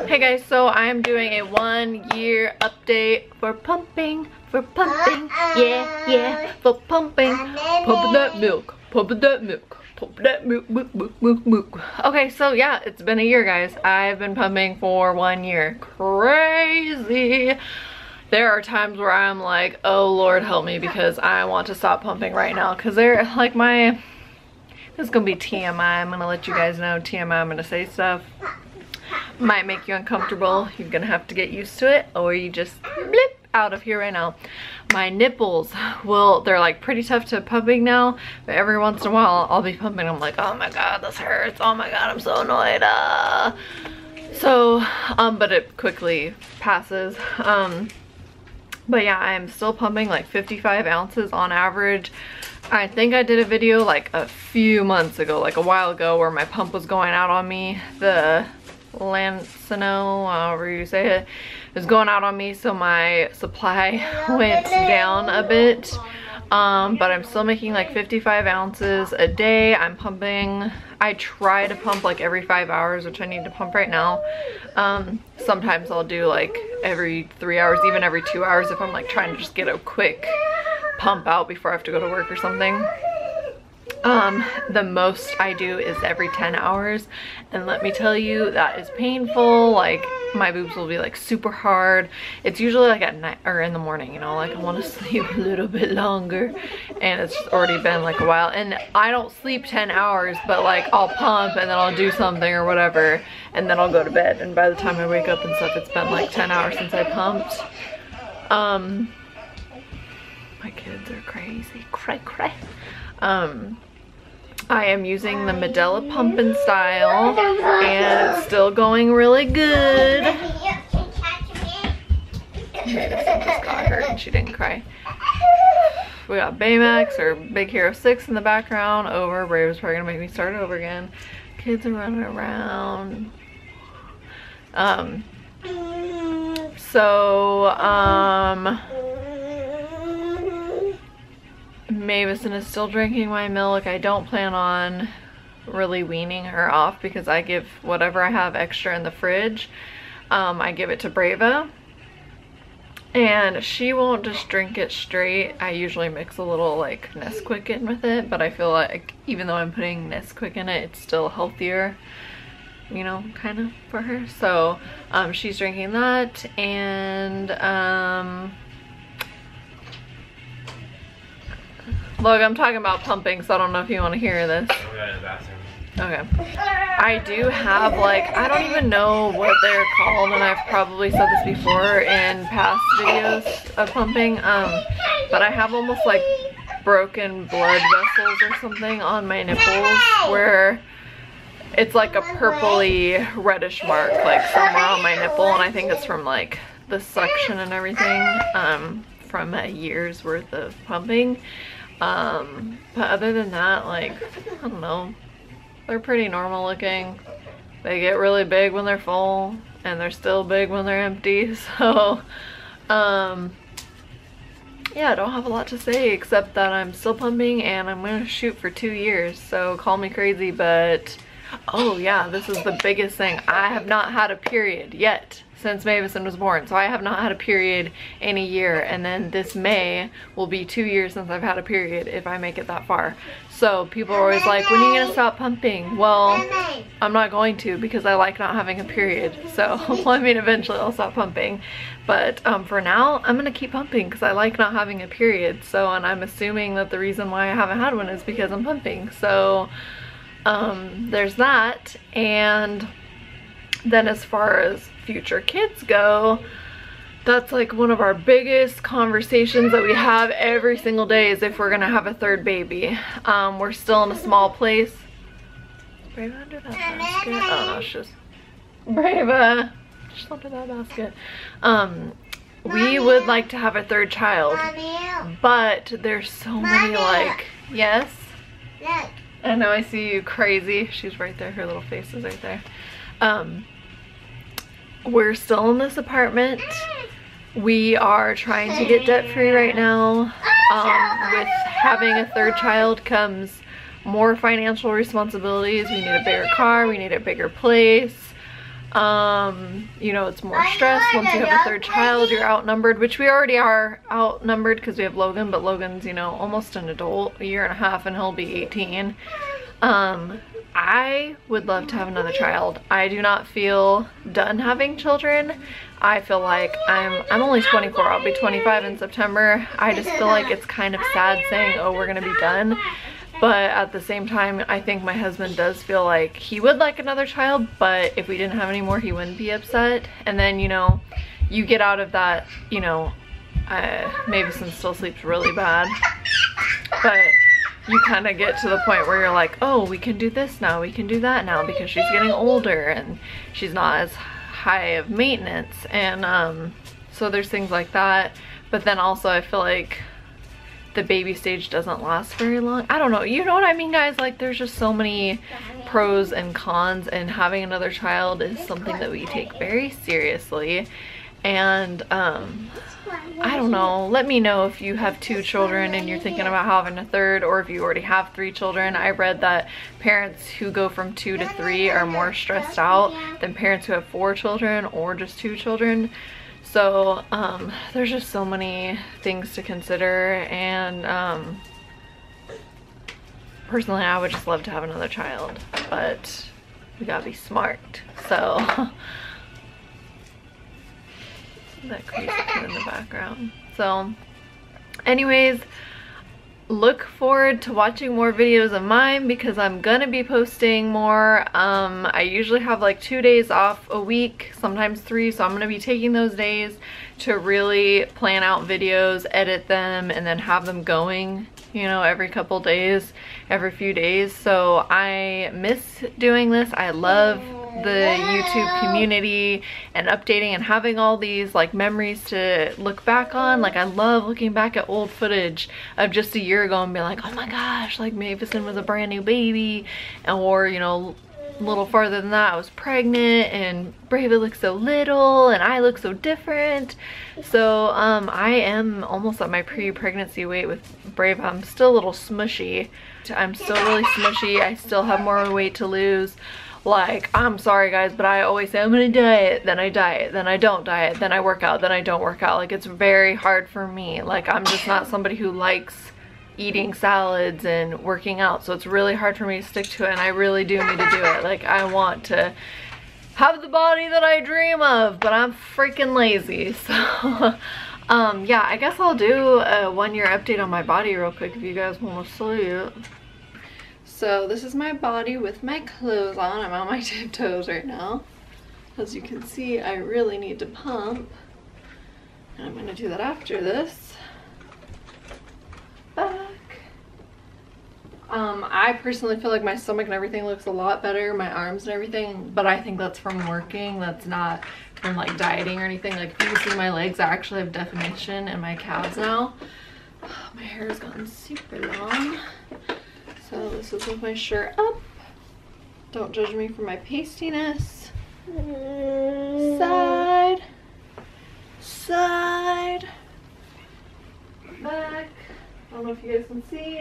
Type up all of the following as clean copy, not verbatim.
Hey guys, so I am doing a 1 year update for pumping, yeah, for pumping that milk, pumping that milk, pumping that milk. Okay, so yeah, it's been a year, guys. I've been pumping for 1 year. Crazy. There are times where I'm like, oh Lord help me, because I want to stop pumping right now, because they're like this is gonna be TMI. I'm gonna let you guys know TMI. I'm gonna say stuff might make you uncomfortable. You're gonna have to get used to it, or you just blip out of here right now. My nipples they're like pretty tough to pumping now, but every once in a while I'll be pumping. I'm like, oh my god, this hurts. Oh my god, I'm so annoyed. But it quickly passes. But yeah, I'm still pumping like 55 ounces on average. I think I did a video like a few months ago, like a while ago, where my pump was going out on me. The Lancino, however you say it, was going out on me, so my supply went down a bit. But I'm still making like 55 ounces a day. I'm pumping, I try to pump like every 5 hours, which I need to pump right now. Sometimes I'll do like every 3 hours, even every 2 hours, if I'm like trying to just get a quick pump out before I have to go to work or something. The most I do is every 10 hours, and let me tell you, that is painful. Like, my boobs will be like super hard. It's usually like at night or in the morning, you know, like I want to sleep a little bit longer, and it's already been like a while. And I don't sleep 10 hours, but like I'll pump and then I'll do something or whatever, and then I'll go to bed, and by the time I wake up and stuff, it's been like 10 hours since I pumped. My kids are crazy, cray. I am using the Medela Pumpin' Style, and it's still going really good. Mayvisyn just got hurt and she didn't cry. We got Baymax, or Big Hero 6 in the background. Over. Brave's probably gonna make me start over again. Kids are running around. Mayvisyn is still drinking my milk. I don't plan on really weaning her off, because I give whatever I have extra in the fridge, I give it to Brava, and she won't just drink it straight. I usually mix a little like Nesquik in with it, but I feel like even though I'm putting Nesquik in it, it's still healthier, you know, kind of for her. So she's drinking that, and look, I'm talking about pumping, so I don't know if you want to hear this. Okay. I do have, like, I don't even know what they're called, and I've probably said this before in past videos of pumping, but I have almost like broken blood vessels or something on my nipples, where it's like a purpley reddish mark like somewhere on my nipple, and I think it's from like the suction and everything from a year's worth of pumping. But other than that, like, I don't know, they're pretty normal looking. They get really big when they're full, and they're still big when they're empty. So yeah, I don't have a lot to say except that I'm still pumping, and I'm gonna shoot for 2 years, so call me crazy. But oh yeah, this is the biggest thing. I have not had a period yet since Mayvisyn was born. So I have not had a period in a year, and then this May will be 2 years since I've had a period, if I make it that far. So people are always like, when are you gonna stop pumping? Well, I'm not going to, because I like not having a period. So I mean, eventually I'll stop pumping, but for now I'm gonna keep pumping because I like not having a period. So, and I'm assuming that the reason why I haven't had one is because I'm pumping. So there's that. And then as far as future kids go, that's like one of our biggest conversations that we have every single day, is if we're gonna have a third baby. We're still in a small place. Brava under that basket? Oh no, it's just Brava just under that basket. We would like to have a third child, but there's so many, like, yes, I know, I see you, crazy. She's right there, her little face is right there. We're still in this apartment. We are trying to get debt-free right now. With having a third child comes more financial responsibilities. We need a bigger car, we need a bigger place. You know, it's more stress. Once you have a third child, you're outnumbered, which we already are outnumbered because we have Logan, but Logan's, you know, almost an adult, a year and a half, and he'll be 18. I would love to have another child. I do not feel done having children. I feel like I'm only 24. I'll be 25 in September. I just feel like it's kind of sad saying, oh, we're gonna be done. But at the same time, I think my husband does feel like he would like another child, but if we didn't have any more, he wouldn't be upset. And then, you know, you get out of that, you know, Mayvisyn still sleeps really bad, but you kind of get to the point where you're like, oh, we can do this now, we can do that now, because she's getting older and she's not as high of maintenance. And so there's things like that. But then also I feel like the baby stage doesn't last very long. I don't know, you know what I mean, guys? Like, there's just so many pros and cons, and having another child is something that we take very seriously. And I don't know, let me know if you have 2 children and you're thinking about having a third, or if you already have 3 children. I read that parents who go from 2 to 3 are more stressed out than parents who have 4 children or just 2 children. So there's just so many things to consider, and personally I would just love to have another child, but we gotta be smart. So that crazy kid in the background. So anyways, look forward to watching more videos of mine, because I'm gonna be posting more. I usually have like 2 days off a week, sometimes 3, so I'm gonna be taking those days to really plan out videos, edit them, and then have them going, you know, every couple days, every few days. So I miss doing this. I love the YouTube community and updating and having all these like memories to look back on. Like, I love looking back at old footage of just a year ago and be like, oh my gosh, like Mayvisyn was a brand new baby, or, you know, a little farther than that, I was pregnant and Bravey looks so little and I look so different. So I am almost at my pre-pregnancy weight with Brave. I'm still a little smushy. I'm still really smushy. I still have more weight to lose. Like, I'm sorry guys, but I always say I'm gonna diet, then I diet, then I don't diet, then I work out, then I don't work out. Like, it's very hard for me. Like, I'm just not somebody who likes eating salads and working out, so it's really hard for me to stick to it, and I really do need to do it. Like, I want to have the body that I dream of, but I'm freaking lazy. So yeah, I guess I'll do a 1-year update on my body real quick if you guys want to see it. So this is my body with my clothes on. I'm on my tiptoes right now. As you can see, I really need to pump, and I'm gonna do that after this. Back. I personally feel like my stomach and everything looks a lot better, my arms and everything, but I think that's from working. That's not from like dieting or anything. Like, if you can see my legs, I actually have definition in my calves now. My hair has gotten super long. So this is with my shirt up. Don't judge me for my pastiness. Side, side, back. I don't know if you guys can see.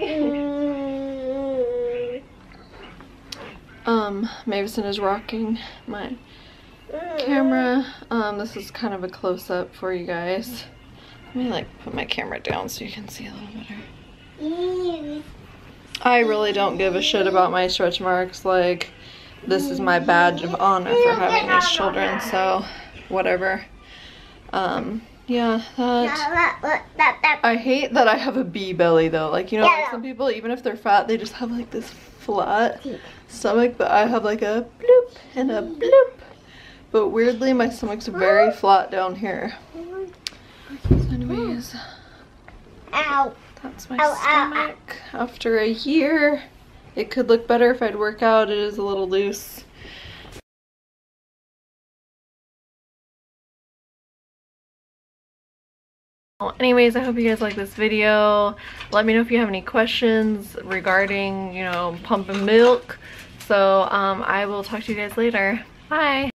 Mayvisyn is rocking my camera. This is kind of a close-up for you guys. Let me like put my camera down so you can see a little better. I really don't give a shit about my stretch marks. Like, this is my badge of honor for having these children, so whatever. Yeah, that. I hate that I have a bee belly though. Like, you know, like some people, even if they're fat, they just have like this flat stomach, but I have like a bloop and a bloop. But weirdly, my stomach's very flat down here. So anyways, that's my stomach. After a year, it could look better if I'd work out. It is a little loose. Anyways, I hope you guys like this video. Let me know if you have any questions regarding, you know, pumping milk. So I will talk to you guys later. Bye.